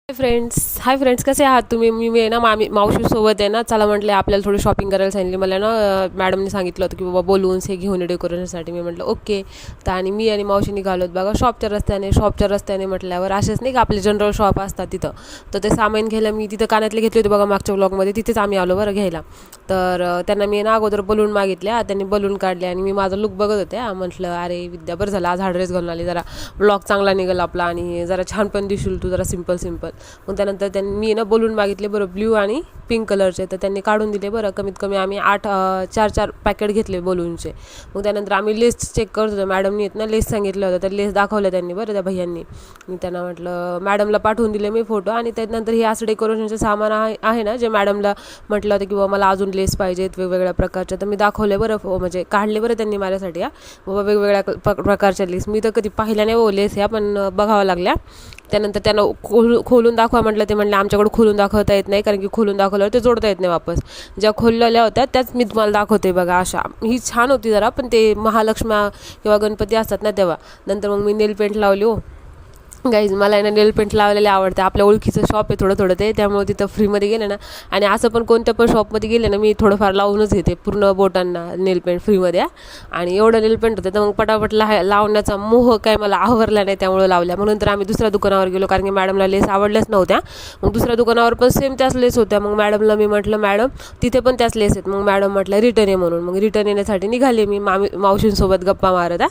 Hi friends, कसे आहात तुम्ही? मी आहे ना मावशीसोबत आहे ना, चला म्हटलं आपल्याला थोडी शॉपिंग करायला सांगितली. मला ना मॅडमने सांगितलं होतं की बाबा बोलवून हे घेऊन ये डेकोरेशनसाठी. मी म्हटलं ओके. तर आणि मी आणि मावशी निघालो बघा शॉपच्या रस्त्याने म्हटल्यावर असेच नाही का आपले जनरल शॉप असतात तिथं. तर ते सामान घ्यायला मी तिथं कानातले घेतले होते बघा मागच्या व्लॉगमध्ये, तिथेच आम्ही आलो बरं घ्यायला. तर त्यांना मी ना अगोदर बलून मागितल्या, त्यांनी बलून काढले आणि मी माझा लुक बघत होते. म्हटलं अरे विद्या बरं झालं आज हा ड्रेस घालून आली, जरा ब्लॉग चांगला निघाला आपला आणि जरा छान पण दिसशील तू, जरा सिंपल. मग त्यानंतर त्यांनी मी ना बलून मागितले बरं, ब्ल्यू आणि पिंक कलरचे. तर त्यांनी काढून दिले बरं. कमीत कमी आम्ही 4 पॅकेट घेतले बलूनचे. मग त्यानंतर आम्ही लेस चेक करत होतो. मॅडमनी येत ना लेस सांगितलं होतं, तर लेस दाखवलं त्यांनी बरं त्या भैयांनी. मी त्यांना म्हटलं मॅडमला पाठवून दिले मी फोटो. आणि त्यानंतर हे असं डेकोरेशनचं सामान आहे ना, जे मॅडमला म्हटलं होतं की बाबा मला अजून लेस पाहिजेत वेगवेगळ्या प्रकारच्या. तर मी दाखवले बरं, म्हणजे काढले बरं त्यांनी माझ्यासाठी बाबा वेगवेगळ्या प्रकारच्या लेस. मी तर कधी पाहिल्या नाही हो लेस पण बघावं लागल्या. त्यानंतर त्यांना खोलून दाखवा म्हटलं. ते म्हणलं आमच्याकडे खोलून दाखवता येत नाही, कारण की खोलून दाखवल्यावर ते जोडता येत नाही वापस. ज्या खोललेल्या होत्या त्याच मी तुम्हाला दाखवते बघा. अशा ही छान होती जरा, पण ते महालक्ष्मी किंवा गणपती असतात ना तेव्हा. नंतर मग मी नेल पेंट लावली. हो गाईज, मला आहे ना नेल पेंट लावलेले आवडते. आपल्या ओळखीचं शॉप आहे थोडं ते, त्यामुळे तिथं फ्रीमध्ये गेले ना, आणि असं पण कोणत्या पण शॉपमध्ये गेले ना मी थोडंफार लावूनच घेते पूर्ण बोटांना नेल पेंट फ्रीमध्ये. आणि एवढं नेल पेंट होतं तर मग पटापट लावण्याचा मोह काय मला आवरला नाही, त्यामुळे लावल्या. म्हणून तर आम्ही दुसऱ्या दुकानावर गेलो, कारण की मॅडमला लेस आवडल्याच नव्हत्या. मग दुसऱ्या दुकानावर पण सेम त्याच लेस होत्या. मग मॅडमला मी म्हटलं मॅडम तिथे पण त्याच लेस आहेत. मग मॅडम म्हटलं रिटर्न ये म्हणून. मग रिटर्न येण्यासाठी निघाले मी मावशींसोबत गप्पा मारत.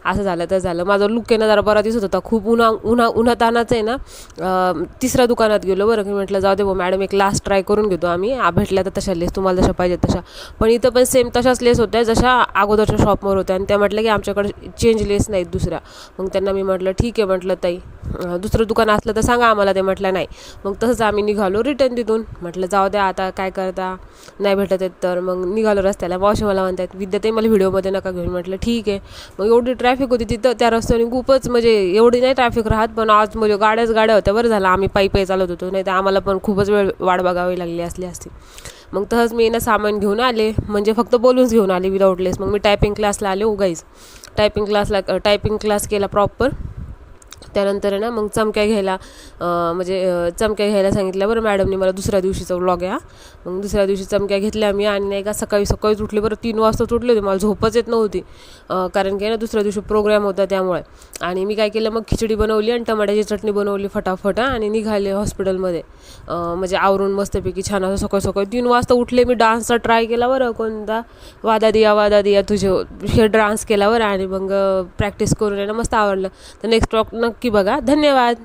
असं झालं तर झालं. माझा लुक आहे ना जरा बरा दिसत होता. खूप उन्हातानाचं आहे ना. तिसऱ्या दुकानात गेलो बरं, की म्हटलं जाऊ दे भाऊ मॅडम एक लास्ट ट्राय करून घेतो आम्ही. भेटल्या तर तशा लेस तुम्हाला जशा पाहिजेत तशा. पण इथं पण सेम तशाच लेस होत्या जशा अगोदरच्या शॉपवर होत्या. आणि त्या म्हटलं की आमच्याकडे चेंज लेस नाहीत दुसऱ्या. मग त्यांना मी म्हटलं ठीक आहे म्हटलं ताई, दुसरं दुकान असलं तर सांगा आम्हाला. ते म्हटलं नाही. मग तसंच आम्ही निघालो रिटर्न तिथून. म्हटलं जाऊ द्या आता काय करता, नाही भेटत आहेत तर. मग निघालो रस्त्याला. मावशी मला म्हणतात विद्या ताई मला व्हिडिओमध्ये नका घेऊन. म्हटलं ठीक आहे. मग एवढी ट्रॅफिक होती तिथं त्या रस्त्याने, खूपच म्हणजे एवढी नाही ट्रॅफिक राहत, पण आज म्हणजे गाड्या होत्या. बरं झालं आम्ही पायी चालत होतो, नाही तर आम्हाला पण खूपच वेळ वाट बघावी लागली असती. मग तसंच मी ना सामान घेऊन आले, म्हणजे फक्त बोलूनच घेऊन आले विदाऊट लेस. मग मी टायपिंग क्लासला आले. गाईज टायपिंग क्लास केला प्रॉपर. त्यानंतर आहे ना मग चमक्या घ्यायला सांगितलं बरं मॅडमने मला. दुसऱ्या दिवशीचा व्लॉग आहे. मग दुसऱ्या दिवशी चमक्या घेतल्या मी. आणि नाही का सकाळीच उठले बरं, 3 वाजता उठले होते. मला झोपच येत नव्हती, कारण की ना दुसऱ्या दिवशी प्रोग्राम होता त्यामुळे. आणि मी काय केलं मग खिचडी बनवली आणि टमाट्याची चटणी बनवली फटाफट. आणि निघाले हॉस्पिटलमध्ये, म्हणजे आवरून मस्तपैकी छान असं. सकाळी 3 वाजता उठले. मी डान्सचा ट्राय केला बरं, कोणता वादा दिया तुझे, हे डान्स केला बरं. आणि मग प्रॅक्टिस करून आहे ना मस्त आवडलं. तर नेक्स्ट व्लॉग नक्की बघा. धन्यवाद.